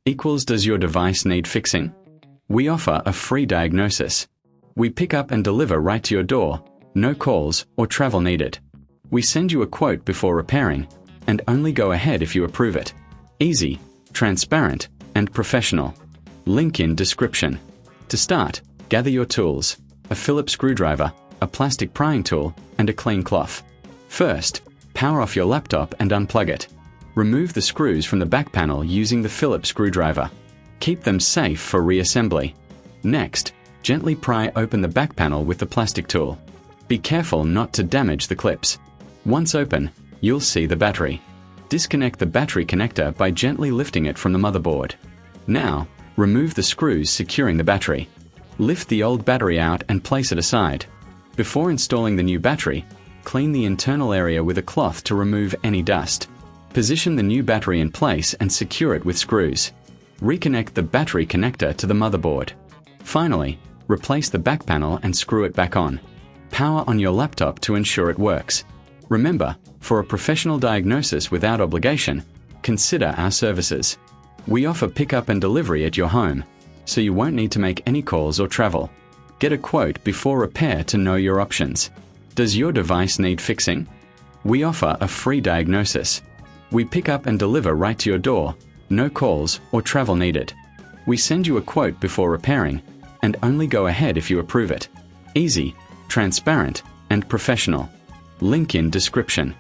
equals does your device need fixing? We offer a free diagnosis. We pick up and deliver right to your door, no calls or travel needed. We send you a quote before repairing, and only go ahead if you approve it. Easy, transparent, and professional. Link in description. To start, gather your tools, a Phillips screwdriver, a plastic prying tool, and a clean cloth. First, power off your laptop and unplug it. Remove the screws from the back panel using the Phillips screwdriver. Keep them safe for reassembly. Next, gently pry open the back panel with the plastic tool. Be careful not to damage the clips. Once open, you'll see the battery. Disconnect the battery connector by gently lifting it from the motherboard. Now, remove the screws securing the battery. Lift the old battery out and place it aside. Before installing the new battery, clean the internal area with a cloth to remove any dust. Position the new battery in place and secure it with screws. Reconnect the battery connector to the motherboard. Finally, replace the back panel and screw it back on. Power on your laptop to ensure it works. Remember, for a professional diagnosis without obligation, consider our services. We offer pickup and delivery at your home, so you won't need to make any calls or travel. Get a quote before repair to know your options. Does your device need fixing? We offer a free diagnosis. We pick up and deliver right to your door, no calls or travel needed. We send you a quote before repairing, and only go ahead if you approve it. Easy, transparent, and professional. Link in description.